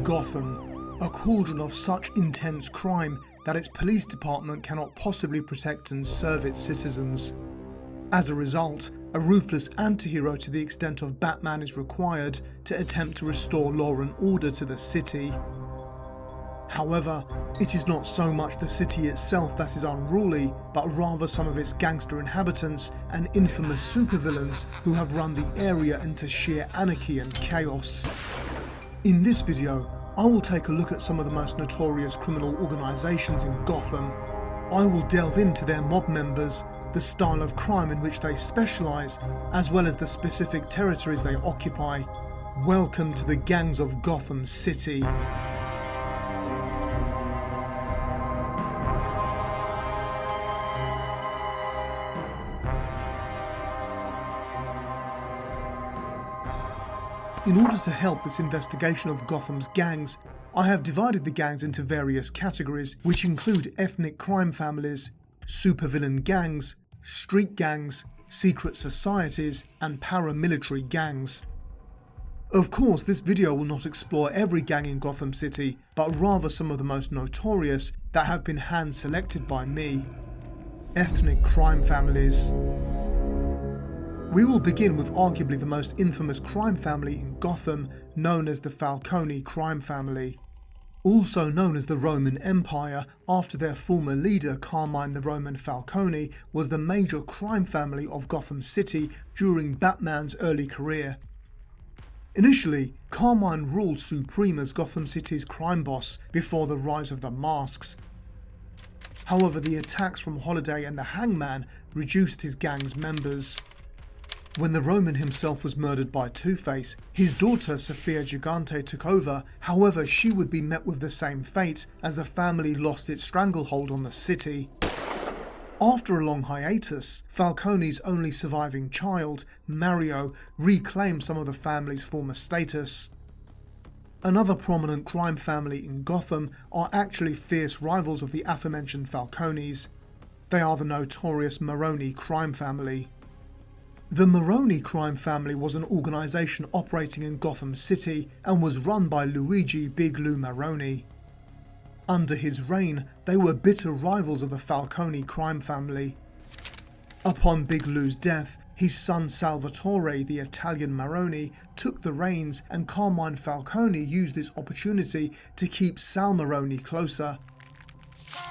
Gotham, a cauldron of such intense crime that its police department cannot possibly protect and serve its citizens. As a result, a ruthless anti-hero to the extent of Batman is required to attempt to restore law and order to the city. However, it is not so much the city itself that is unruly, but rather some of its gangster inhabitants and infamous supervillains who have run the area into sheer anarchy and chaos. In this video, I will take a look at some of the most notorious criminal organisations in Gotham. I will delve into their mob members, the style of crime in which they specialise, as well as the specific territories they occupy. Welcome to the Gangs of Gotham City. In order to help this investigation of Gotham's gangs, I have divided the gangs into various categories, which include ethnic crime families, supervillain gangs, street gangs, secret societies, and paramilitary gangs. Of course, this video will not explore every gang in Gotham City, but rather some of the most notorious that have been hand-selected by me. Ethnic crime families. We will begin with arguably the most infamous crime family in Gotham, known as the Falcone crime family. Also known as the Roman Empire, after their former leader Carmine the Roman Falcone was the major crime family of Gotham City during Batman's early career. Initially, Carmine ruled supreme as Gotham City's crime boss before the rise of the masks. However, the attacks from Holiday and the Hangman reduced his gang's members. When the Roman himself was murdered by Two-Face, his daughter Sophia Gigante took over. However, she would be met with the same fate as the family lost its stranglehold on the city. After a long hiatus, Falcone's only surviving child, Mario, reclaimed some of the family's former status. Another prominent crime family in Gotham are actually fierce rivals of the aforementioned Falcones. They are the notorious Maroni crime family. The Maroni crime family was an organisation operating in Gotham City and was run by Luigi Big Lou Maroni. Under his reign, they were bitter rivals of the Falcone crime family. Upon Big Lou's death, his son Salvatore, the Italian Maroni, took the reins, and Carmine Falcone used this opportunity to keep Sal Maroni closer.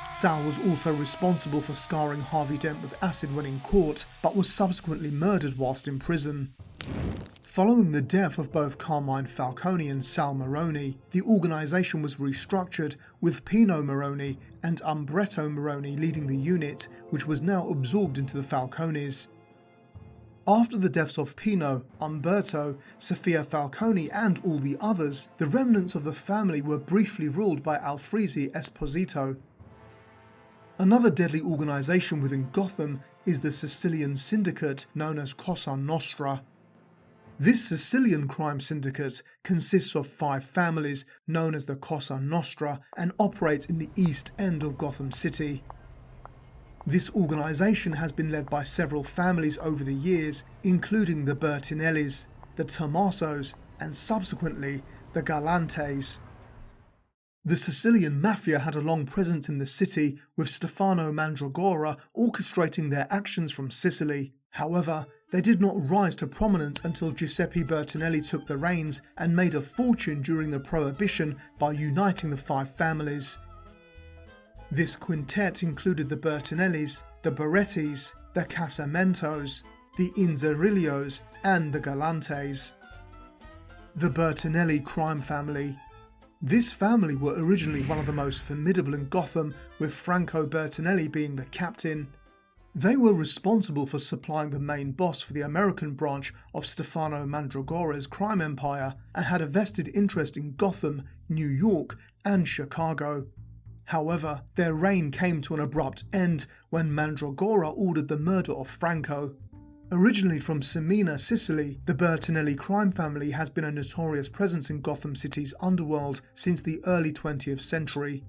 Sal was also responsible for scarring Harvey Dent with acid when in court, but was subsequently murdered whilst in prison. Following the death of both Carmine Falcone and Sal Maroni, the organisation was restructured, with Pino Maroni and Umbretto Maroni leading the unit, which was now absorbed into the Falcones. After the deaths of Pino, Umberto, Sophia Falcone and all the others, the remnants of the family were briefly ruled by Alfresi Esposito. Another deadly organisation within Gotham is the Sicilian syndicate known as Cosa Nostra. This Sicilian crime syndicate consists of 5 families known as the Cosa Nostra and operates in the east end of Gotham City. This organisation has been led by several families over the years, including the Bertinellis, the Tommasos and subsequently the Galantes. The Sicilian mafia had a long presence in the city, with Stefano Mandragora orchestrating their actions from Sicily. However, they did not rise to prominence until Giuseppe Bertinelli took the reins and made a fortune during the Prohibition by uniting the 5 families. This quintet included the Bertinellis, the Berettis, the Casamentos, the Inzerillos and the Galantes. The Bertinelli crime family. This family were originally one of the most formidable in Gotham, with Franco Bertinelli being the captain. They were responsible for supplying the main boss for the American branch of Stefano Mandragora's crime empire and had a vested interest in Gotham, New York and Chicago. However, their reign came to an abrupt end when Mandragora ordered the murder of Franco. Originally from Semina, Sicily, the Bertinelli crime family has been a notorious presence in Gotham City's underworld since the early 20th century.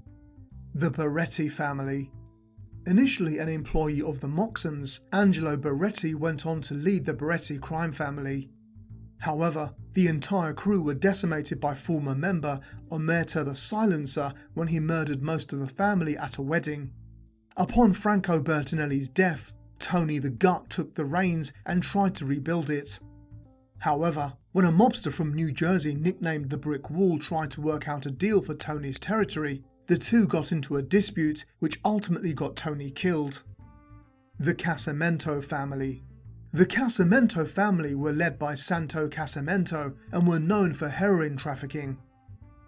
The Beretti family. Initially an employee of the Moxons, Angelo Beretti went on to lead the Beretti crime family. However, the entire crew were decimated by former member Omerta the Silencer when he murdered most of the family at a wedding. Upon Franco Bertinelli's death, Tony the Gut took the reins and tried to rebuild it. However, when a mobster from New Jersey nicknamed the Brick Wall tried to work out a deal for Tony's territory, the two got into a dispute which ultimately got Tony killed. The Casamento family. The Casamento family were led by Santo Casamento and were known for heroin trafficking.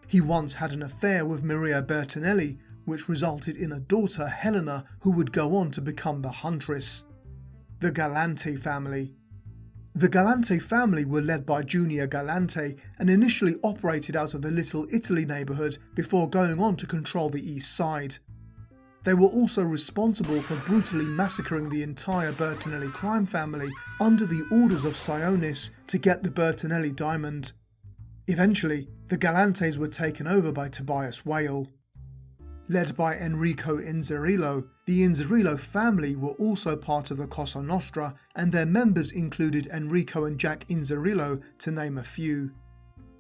He once had an affair with Maria Bertinelli, which resulted in a daughter, Helena, who would go on to become the Huntress. The Galante family. The Galante family were led by Junior Galante and initially operated out of the Little Italy neighbourhood before going on to control the East Side. They were also responsible for brutally massacring the entire Bertinelli crime family under the orders of Sionis to get the Bertinelli diamond. Eventually, the Galantes were taken over by Tobias Whale. Led by Enrico Inzerillo, the Inzerillo family were also part of the Cosa Nostra, and their members included Enrico and Jack Inzerillo, to name a few.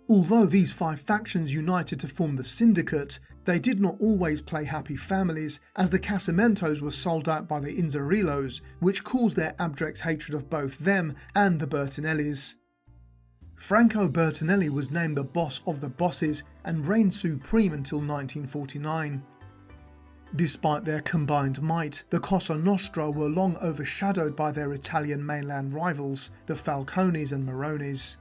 Although these 5 factions united to form the Syndicate, they did not always play happy families, as the Casamentos were sold out by the Inzerillos, which caused their abject hatred of both them and the Bertinellis. Franco Bertinelli was named the boss of the bosses and reigned supreme until 1949. Despite their combined might, the Cosa Nostra were long overshadowed by their Italian mainland rivals, the Falcones and Maronis.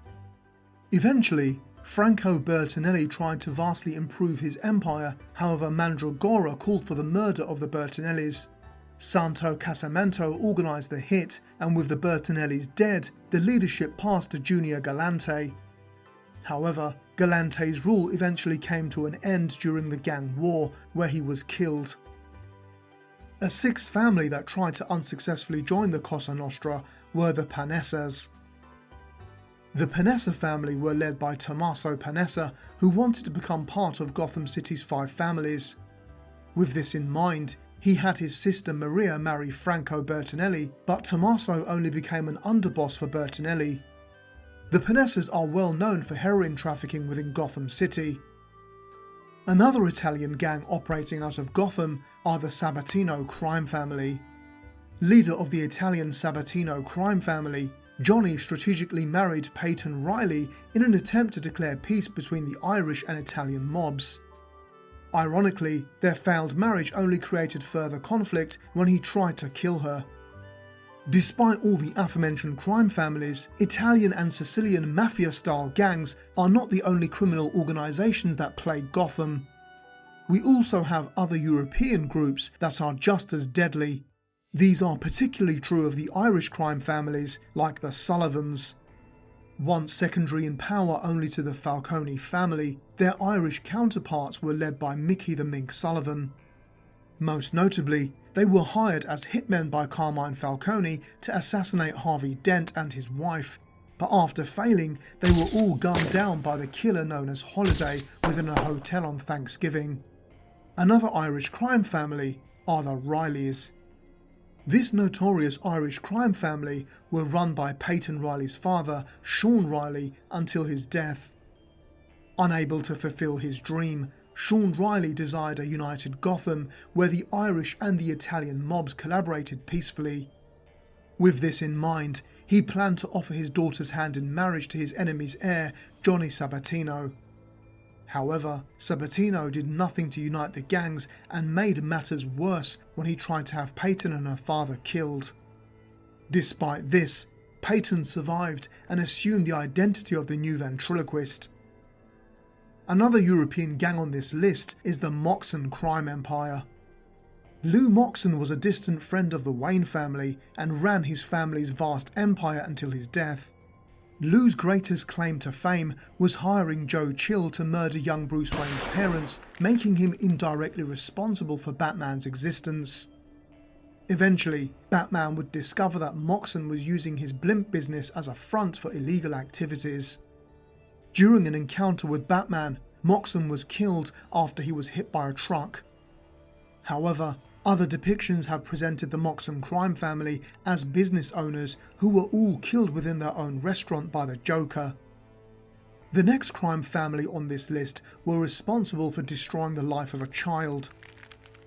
Eventually, Franco Bertinelli tried to vastly improve his empire, however Mandragora called for the murder of the Bertinellis. Santo Casamento organised the hit, and with the Bertinellis dead, the leadership passed to Junior Galante. However, Galante's rule eventually came to an end during the gang war, where he was killed. A 6th family that tried to unsuccessfully join the Cosa Nostra were the Panessas. The Panessa family were led by Tommaso Panessa, who wanted to become part of Gotham City's 5 families. With this in mind, he had his sister Maria marry Franco Bertinelli, but Tommaso only became an underboss for Bertinelli. The Panessas are well known for heroin trafficking within Gotham City. Another Italian gang operating out of Gotham are the Sabatino crime family. Leader of the Italian Sabatino crime family, Johnny strategically married Peyton Riley in an attempt to declare peace between the Irish and Italian mobs. Ironically, their failed marriage only created further conflict when he tried to kill her. Despite all the aforementioned crime families, Italian and Sicilian mafia-style gangs are not the only criminal organisations that plague Gotham. We also have other European groups that are just as deadly. These are particularly true of the Irish crime families, like the Sullivans. Once secondary in power only to the Falcone family, their Irish counterparts were led by Mickey the Mink Sullivan. Most notably, they were hired as hitmen by Carmine Falcone to assassinate Harvey Dent and his wife, but after failing, they were all gunned down by the killer known as Holiday within a hotel on Thanksgiving. Another Irish crime family are the Rileys. This notorious Irish crime family were run by Peyton Riley's father, Sean Riley, until his death. Unable to fulfill his dream, Sean Riley desired a united Gotham where the Irish and the Italian mobs collaborated peacefully. With this in mind, he planned to offer his daughter's hand in marriage to his enemy's heir, Johnny Sabatino. However, Sabatino did nothing to unite the gangs and made matters worse when he tried to have Peyton and her father killed. Despite this, Peyton survived and assumed the identity of the new ventriloquist. Another European gang on this list is the Moxon crime empire. Lou Moxon was a distant friend of the Wayne family and ran his family's vast empire until his death. Lou's greatest claim to fame was hiring Joe Chill to murder young Bruce Wayne's parents, making him indirectly responsible for Batman's existence. Eventually, Batman would discover that Moxon was using his blimp business as a front for illegal activities. During an encounter with Batman, Moxon was killed after he was hit by a truck. However, other depictions have presented the Moxon crime family as business owners who were all killed within their own restaurant by the Joker. The next crime family on this list were responsible for destroying the life of a child.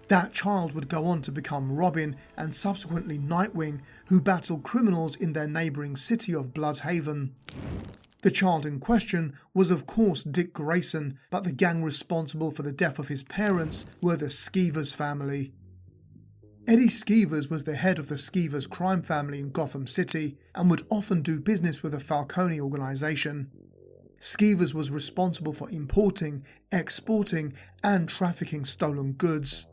That child would go on to become Robin and subsequently Nightwing, who battled criminals in their neighbouring city of Bloodhaven. The child in question was of course Dick Grayson, but the gang responsible for the death of his parents were the Skeevers family. Eddie Skeevers was the head of the Skeevers crime family in Gotham City and would often do business with the Falcone organisation. Skeevers was responsible for importing, exporting and trafficking stolen goods.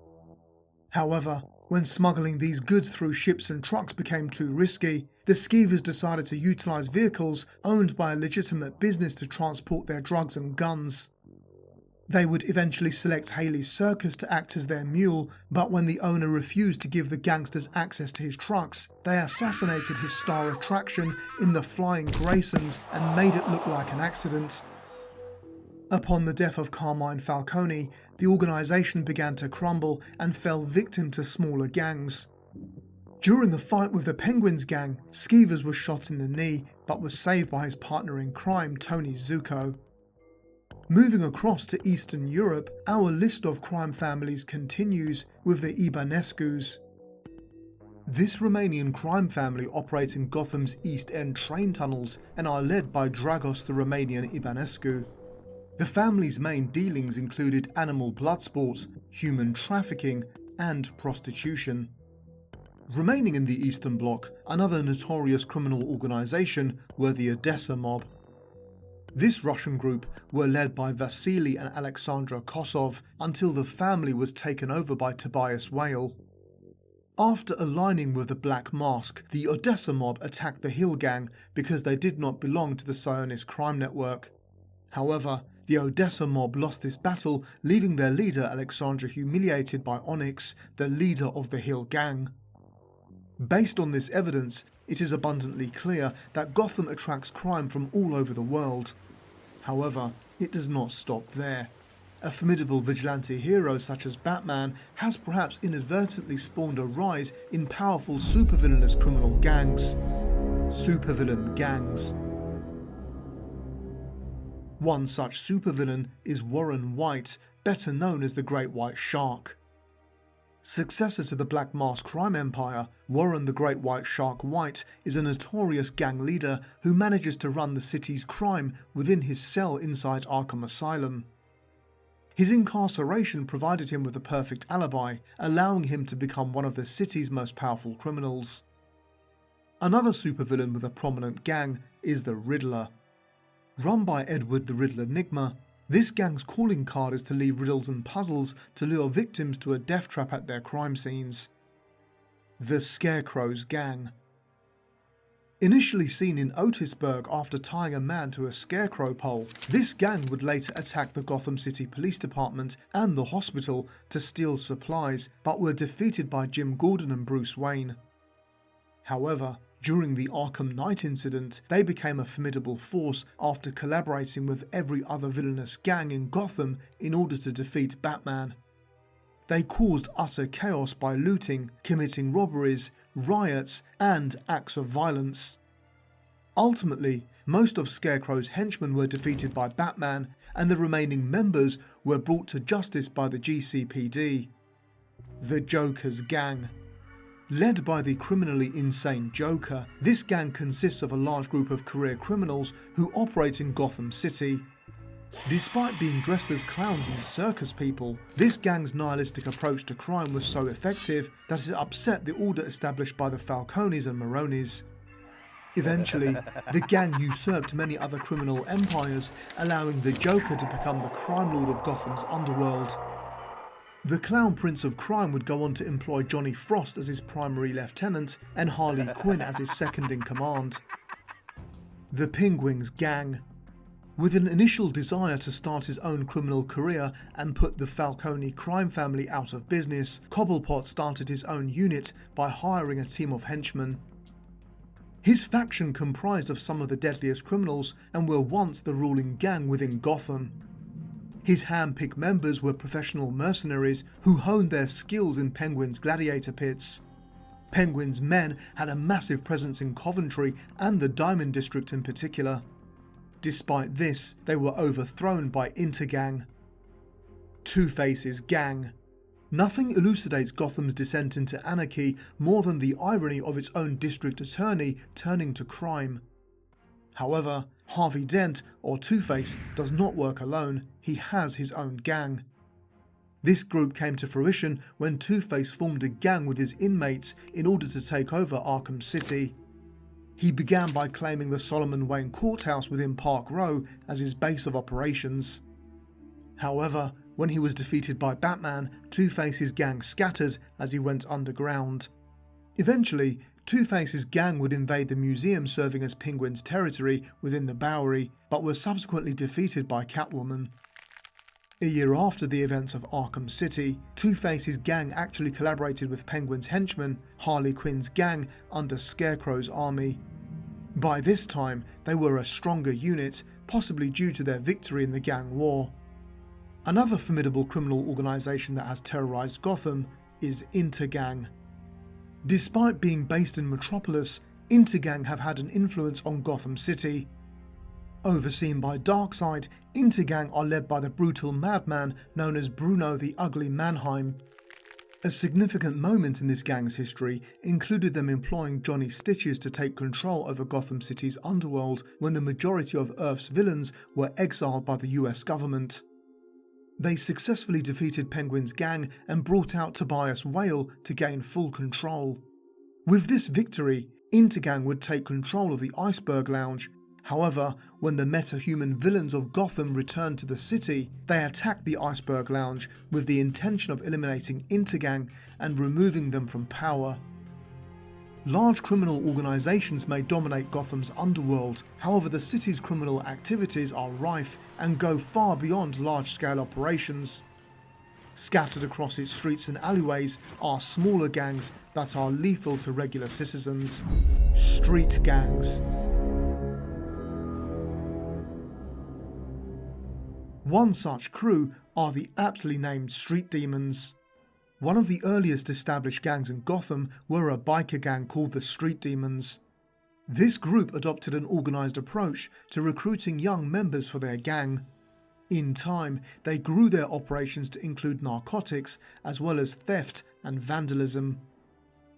However, when smuggling these goods through ships and trucks became too risky, the Skeevers decided to utilise vehicles owned by a legitimate business to transport their drugs and guns. They would eventually select Haley's Circus to act as their mule, but when the owner refused to give the gangsters access to his trucks, they assassinated his star attraction in the Flying Graysons and made it look like an accident. Upon the death of Carmine Falcone, the organisation began to crumble and fell victim to smaller gangs. During a fight with the Penguins gang, Skeevers was shot in the knee but was saved by his partner in crime, Tony Zucco. Moving across to Eastern Europe, our list of crime families continues with the Ibanescus. This Romanian crime family operate in Gotham's East End train tunnels and are led by Dragos the Romanian Ibanescu. The family's main dealings included animal blood sports, human trafficking and prostitution. Remaining in the Eastern Bloc, another notorious criminal organisation were the Odessa mob. This Russian group were led by Vasily and Alexandra Kosov until the family was taken over by Tobias Whale. After aligning with the Black Mask, the Odessa mob attacked the Hill Gang because they did not belong to the Zionist crime network. However, the Odessa mob lost this battle, leaving their leader Alexandra humiliated by Onyx, the leader of the Hill Gang. Based on this evidence, it is abundantly clear that Gotham attracts crime from all over the world. However, it does not stop there. A formidable vigilante hero such as Batman has perhaps inadvertently spawned a rise in powerful supervillainous criminal gangs. Supervillain gangs. One such supervillain is Warren White, better known as the Great White Shark. Successor to the Black Mask crime empire, Warren the Great White Shark White is a notorious gang leader who manages to run the city's crime within his cell inside Arkham Asylum. His incarceration provided him with a perfect alibi, allowing him to become one of the city's most powerful criminals. Another supervillain with a prominent gang is the Riddler. Run by Edward the Riddler Nigma, this gang's calling card is to leave riddles and puzzles to lure victims to a death trap at their crime scenes. The Scarecrow's Gang. Initially seen in Otisburg after tying a man to a scarecrow pole, this gang would later attack the Gotham City Police Department and the hospital to steal supplies, but were defeated by Jim Gordon and Bruce Wayne. However, during the Arkham Knight incident, they became a formidable force after collaborating with every other villainous gang in Gotham in order to defeat Batman. They caused utter chaos by looting, committing robberies, riots, and acts of violence. Ultimately, most of Scarecrow's henchmen were defeated by Batman, and the remaining members were brought to justice by the GCPD. The Joker's Gang. Led by the criminally insane Joker, this gang consists of a large group of career criminals who operate in Gotham City. Despite being dressed as clowns and circus people, this gang's nihilistic approach to crime was so effective that it upset the order established by the Falcones and Maronis. Eventually, the gang usurped many other criminal empires, allowing the Joker to become the crime lord of Gotham's underworld. The Clown Prince of Crime would go on to employ Johnny Frost as his primary lieutenant and Harley Quinn as his second-in-command. The Penguins Gang. With an initial desire to start his own criminal career and put the Falcone crime family out of business, Cobblepot started his own unit by hiring a team of henchmen. His faction comprised of some of the deadliest criminals and were once the ruling gang within Gotham. His hand-picked members were professional mercenaries who honed their skills in Penguin's gladiator pits. Penguin's men had a massive presence in Coventry and the Diamond District in particular. Despite this, they were overthrown by Intergang. Two-Face's gang. Nothing elucidates Gotham's descent into anarchy more than the irony of its own district attorney turning to crime. However, Harvey Dent, or Two-Face, does not work alone. He has his own gang. This group came to fruition when Two-Face formed a gang with his inmates in order to take over Arkham City. He began by claiming the Solomon Wayne courthouse within Park Row as his base of operations. However, when he was defeated by Batman, Two-Face's gang scattered as he went underground. Eventually, Two-Face's gang would invade the museum serving as Penguin's territory within the Bowery, but were subsequently defeated by Catwoman. A year after the events of Arkham City, Two-Face's gang actually collaborated with Penguin's henchmen, Harley Quinn's gang, under Scarecrow's army. By this time, they were a stronger unit, possibly due to their victory in the gang war. Another formidable criminal organisation that has terrorised Gotham is Intergang. Despite being based in Metropolis, Intergang have had an influence on Gotham City. Overseen by Darkseid, Intergang are led by the brutal madman known as Bruno the Ugly Mannheim. A significant moment in this gang's history included them employing Johnny Stitches to take control over Gotham City's underworld when the majority of Earth's villains were exiled by the US government. They successfully defeated Penguin's gang and brought out Tobias Whale to gain full control. With this victory, Intergang would take control of the Iceberg Lounge. However, when the meta-human villains of Gotham returned to the city, they attacked the Iceberg Lounge with the intention of eliminating Intergang and removing them from power. Large criminal organisations may dominate Gotham's underworld, however the city's criminal activities are rife and go far beyond large-scale operations. Scattered across its streets and alleyways are smaller gangs that are lethal to regular citizens. Street gangs. One such crew are the aptly named Street Demons. One of the earliest established gangs in Gotham were a biker gang called the Street Demons. This group adopted an organised approach to recruiting young members for their gang. In time, they grew their operations to include narcotics as well as theft and vandalism.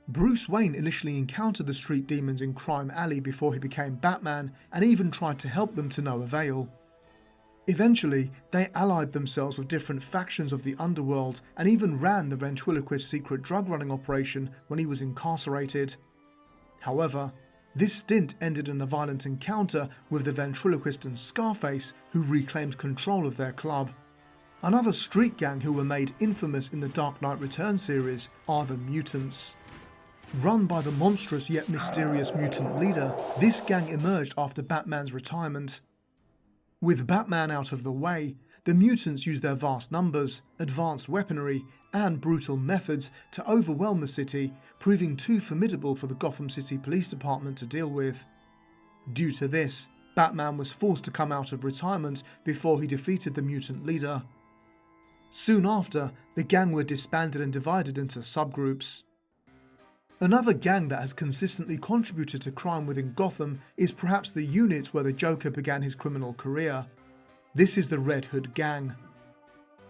Bruce Wayne initially encountered the Street Demons in Crime Alley before he became Batman and even tried to help them to no avail. Eventually, they allied themselves with different factions of the underworld and even ran the ventriloquist's secret drug running operation when he was incarcerated. However, this stint ended in a violent encounter with the ventriloquist and Scarface, who reclaimed control of their club. Another street gang who were made infamous in the Dark Knight Returns series are the Mutants. Run by the monstrous yet mysterious mutant leader, this gang emerged after Batman's retirement. With Batman out of the way, the mutants used their vast numbers, advanced weaponry, and brutal methods to overwhelm the city, proving too formidable for the Gotham City Police Department to deal with. Due to this, Batman was forced to come out of retirement before he defeated the mutant leader. Soon after, the gang were disbanded and divided into subgroups. Another gang that has consistently contributed to crime within Gotham is perhaps the unit where the Joker began his criminal career. This is the Red Hood Gang.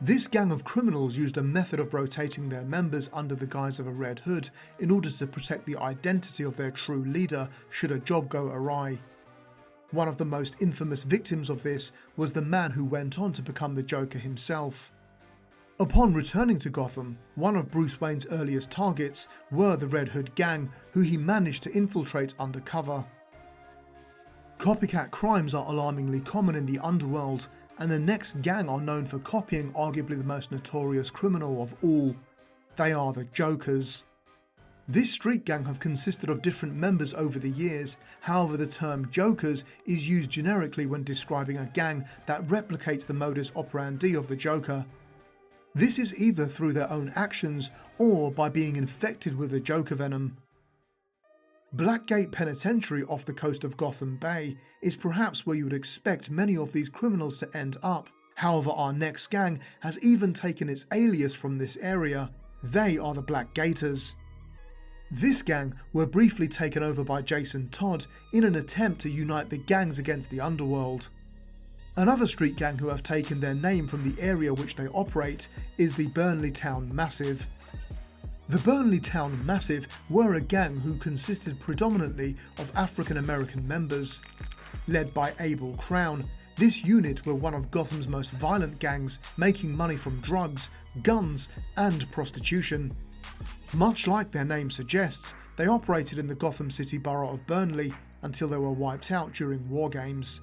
This gang of criminals used a method of rotating their members under the guise of a red hood in order to protect the identity of their true leader should a job go awry. One of the most infamous victims of this was the man who went on to become the Joker himself. Upon returning to Gotham, one of Bruce Wayne's earliest targets were the Red Hood Gang, who he managed to infiltrate undercover. Copycat crimes are alarmingly common in the underworld, and the next gang are known for copying arguably the most notorious criminal of all. They are the Jokers. This street gang have consisted of different members over the years, however the term Jokers is used generically when describing a gang that replicates the modus operandi of the Joker. This is either through their own actions or by being infected with the Joker venom. Blackgate Penitentiary off the coast of Gotham Bay is perhaps where you would expect many of these criminals to end up. However, our next gang has even taken its alias from this area. They are the Blackgaters. This gang were briefly taken over by Jason Todd in an attempt to unite the gangs against the underworld. Another street gang who have taken their name from the area which they operate is the Burnley Town Massive. The Burnley Town Massive were a gang who consisted predominantly of African American members. Led by Abel Crown, this unit were one of Gotham's most violent gangs, making money from drugs, guns and prostitution. Much like their name suggests, they operated in the Gotham City borough of Burnley until they were wiped out during war games.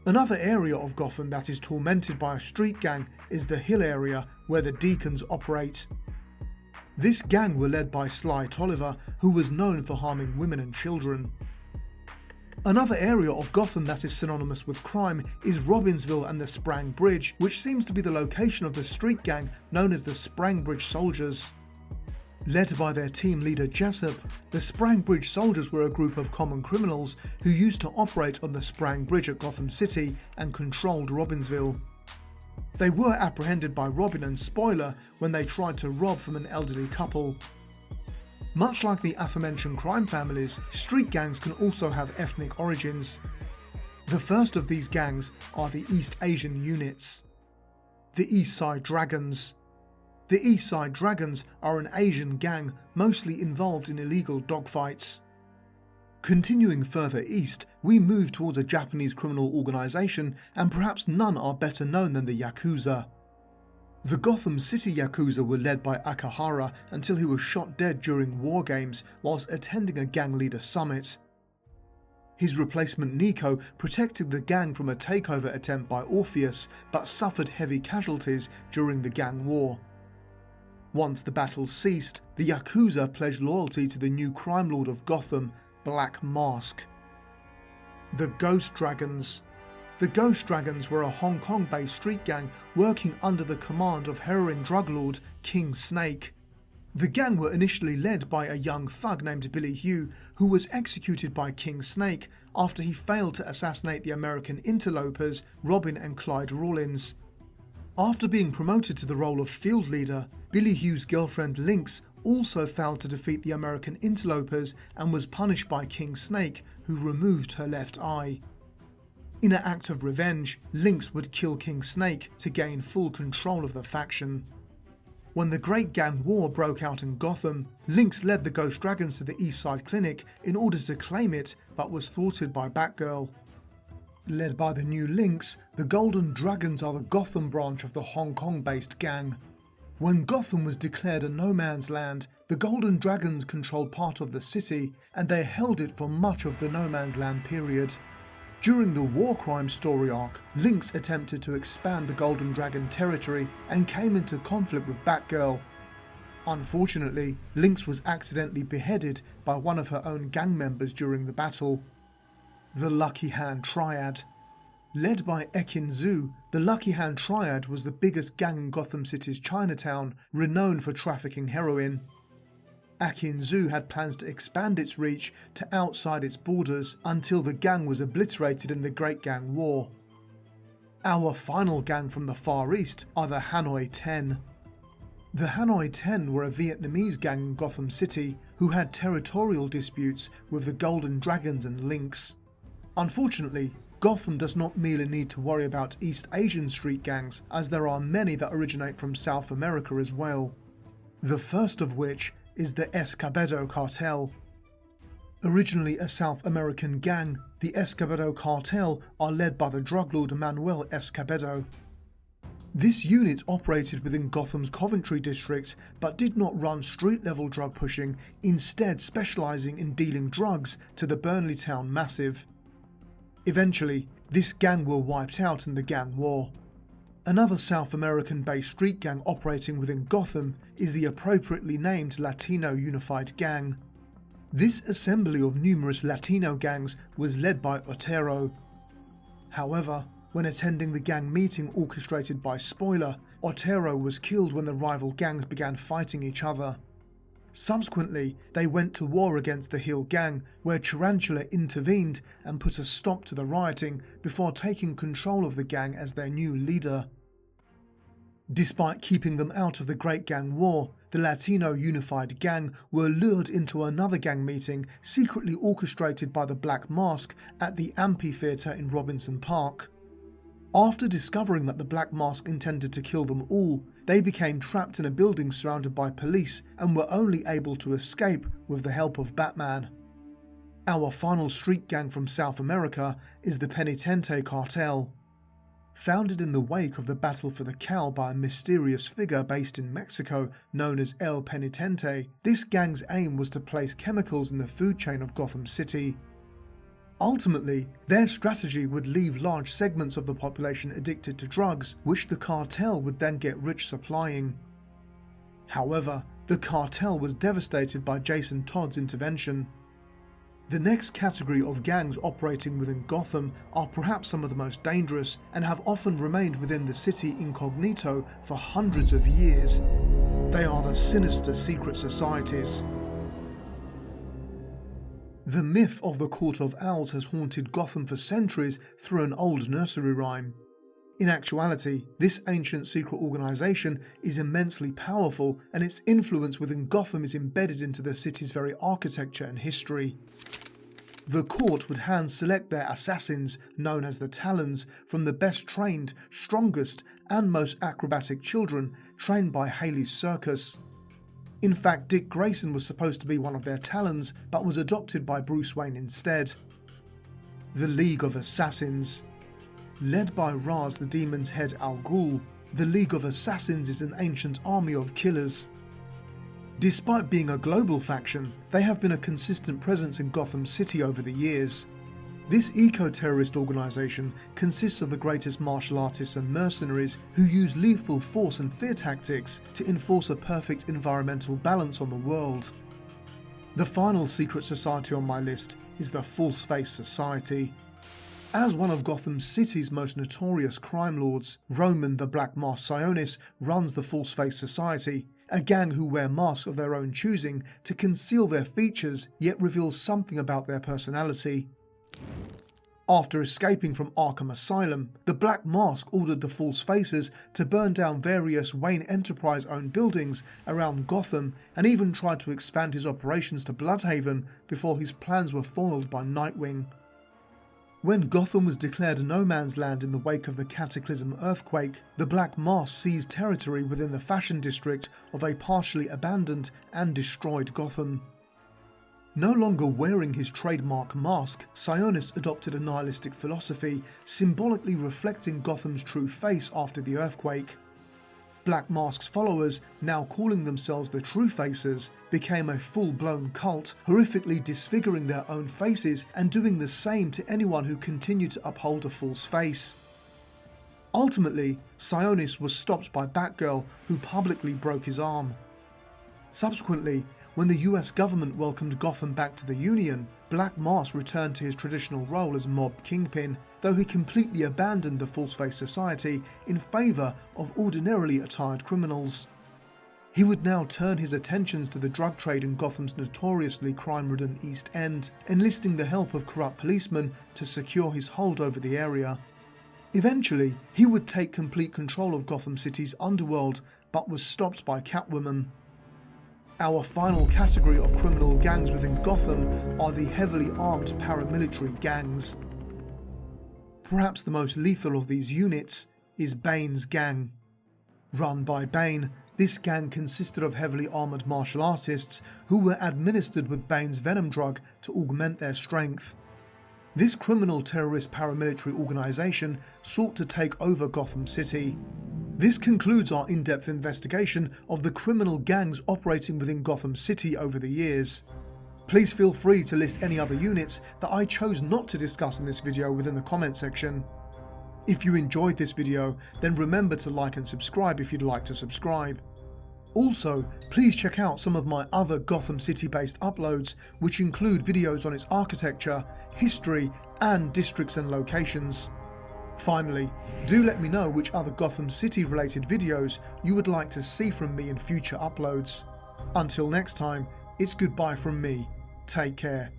Another area of Gotham that is tormented by a street gang is the Hill area where the Deacons operate. This gang were led by Sly Tolliver, who was known for harming women and children. Another area of Gotham that is synonymous with crime is Robbinsville and the Sprang Bridge, which seems to be the location of the street gang known as the Sprang Bridge Soldiers. Led by their team leader Jessup, the Sprang Bridge Soldiers were a group of common criminals who used to operate on the Sprang Bridge at Gotham City and controlled Robbinsville. They were apprehended by Robin and Spoiler when they tried to rob from an elderly couple. Much like the aforementioned crime families, street gangs can also have ethnic origins. The first of these gangs are the East Asian units. The East Side Dragons. The East Side Dragons are an Asian gang mostly involved in illegal dogfights. Continuing further east, we move towards a Japanese criminal organisation, and perhaps none are better known than the Yakuza. The Gotham City Yakuza were led by Akahara until he was shot dead during war games whilst attending a gang leader summit. His replacement Nico protected the gang from a takeover attempt by Orpheus, but suffered heavy casualties during the gang war. Once the battle ceased, the Yakuza pledged loyalty to the new crime lord of Gotham, Black Mask. The Ghost Dragons. The Ghost Dragons were a Hong Kong-based street gang working under the command of heroin drug lord King Snake. The gang were initially led by a young thug named Billy Hugh, who was executed by King Snake after he failed to assassinate the American interlopers Robin and Clyde Rawlins. After being promoted to the role of field leader, Billy Hugh's girlfriend Lynx also failed to defeat the American interlopers and was punished by King Snake, who removed her left eye. In an act of revenge, Lynx would kill King Snake to gain full control of the faction. When the Great Gang War broke out in Gotham, Lynx led the Ghost Dragons to the East Side Clinic in order to claim it, but was thwarted by Batgirl. Led by the new Lynx, the Golden Dragons are the Gotham branch of the Hong Kong-based gang. When Gotham was declared a no-man's land, the Golden Dragons controlled part of the city, and they held it for much of the no-man's land period. During the war crime story arc, Lynx attempted to expand the Golden Dragon territory and came into conflict with Batgirl. Unfortunately, Lynx was accidentally beheaded by one of her own gang members during the battle. The Lucky Hand Triad. Led by Ekin Zhu, the Lucky Hand Triad was the biggest gang in Gotham City's Chinatown, renowned for trafficking heroin. Ekin Zhu had plans to expand its reach to outside its borders until the gang was obliterated in the Great Gang War. Our final gang from the Far East are the Hanoi 10. The Hanoi 10 were a Vietnamese gang in Gotham City who had territorial disputes with the Golden Dragons and Lynx. Unfortunately, Gotham does not merely need to worry about East Asian street gangs, as there are many that originate from South America as well. The first of which is the Escobedo cartel. Originally a South American gang, the Escobedo cartel are led by the drug lord Manuel Escobedo. This unit operated within Gotham's Coventry district but did not run street-level drug pushing, instead specialising in dealing drugs to the Burnley Town Massive. Eventually, this gang were wiped out in the gang war. Another South American-based street gang operating within Gotham is the appropriately named Latino Unified Gang. This assembly of numerous Latino gangs was led by Otero. However, when attending the gang meeting orchestrated by Spoiler, Otero was killed when the rival gangs began fighting each other. Subsequently, they went to war against the Hill Gang, where Tarantula intervened and put a stop to the rioting before taking control of the gang as their new leader. Despite keeping them out of the Great Gang War, the Latino Unified Gang were lured into another gang meeting secretly orchestrated by the Black Mask at the amphitheatre in Robinson Park. After discovering that the Black Mask intended to kill them all, they became trapped in a building surrounded by police and were only able to escape with the help of Batman. Our final street gang from South America is the Penitente cartel. Founded in the wake of the battle for the cow by a mysterious figure based in Mexico known as El Penitente, this gang's aim was to place chemicals in the food chain of Gotham City. Ultimately, their strategy would leave large segments of the population addicted to drugs, which the cartel would then get rich supplying. However, the cartel was devastated by Jason Todd's intervention. The next category of gangs operating within Gotham are perhaps some of the most dangerous and have often remained within the city incognito for hundreds of years. They are the sinister secret societies. The myth of the Court of Owls has haunted Gotham for centuries through an old nursery rhyme. In actuality, this ancient secret organisation is immensely powerful, and its influence within Gotham is embedded into the city's very architecture and history. The court would hand-select their assassins, known as the Talons, from the best trained, strongest and most acrobatic children trained by Haley's Circus. In fact, Dick Grayson was supposed to be one of their Talons, but was adopted by Bruce Wayne instead. The League of Assassins. Led by Ra's the Demon's head Al Ghul, the League of Assassins is an ancient army of killers. Despite being a global faction, they have been a consistent presence in Gotham City over the years. This eco-terrorist organisation consists of the greatest martial artists and mercenaries who use lethal force and fear tactics to enforce a perfect environmental balance on the world. The final secret society on my list is the False Face Society. As one of Gotham City's most notorious crime lords, Roman the Black Mask Sionis runs the False Face Society, a gang who wear masks of their own choosing to conceal their features yet reveal something about their personality. After escaping from Arkham Asylum, the Black Mask ordered the False Faces to burn down various Wayne Enterprise-owned buildings around Gotham and even tried to expand his operations to Bloodhaven before his plans were foiled by Nightwing. When Gotham was declared no man's land in the wake of the Cataclysm earthquake, the Black Mask seized territory within the fashion district of a partially abandoned and destroyed Gotham. No longer wearing his trademark mask, Sionis adopted a nihilistic philosophy, symbolically reflecting Gotham's true face after the earthquake. Black Mask's followers, now calling themselves the True Faces, became a full-blown cult, horrifically disfiguring their own faces and doing the same to anyone who continued to uphold a false face. Ultimately, Sionis was stopped by Batgirl, who publicly broke his arm. Subsequently, when the US government welcomed Gotham back to the Union, Black Mask returned to his traditional role as mob kingpin, though he completely abandoned the False Face Society in favour of ordinarily attired criminals. He would now turn his attentions to the drug trade in Gotham's notoriously crime-ridden East End, enlisting the help of corrupt policemen to secure his hold over the area. Eventually, he would take complete control of Gotham City's underworld, but was stopped by Catwoman. Our final category of criminal gangs within Gotham are the heavily armed paramilitary gangs. Perhaps the most lethal of these units is Bane's gang. Run by Bane, this gang consisted of heavily armoured martial artists who were administered with Bane's venom drug to augment their strength. This criminal terrorist paramilitary organisation sought to take over Gotham City. This concludes our in-depth investigation of the criminal gangs operating within Gotham City over the years. Please feel free to list any other units that I chose not to discuss in this video within the comment section. If you enjoyed this video, then remember to like and subscribe if you'd like to subscribe. Also, please check out some of my other Gotham City-based uploads, which include videos on its architecture, history, and districts and locations. Finally, do let me know which other Gotham City related videos you would like to see from me in future uploads. Until next time, it's goodbye from me. Take care.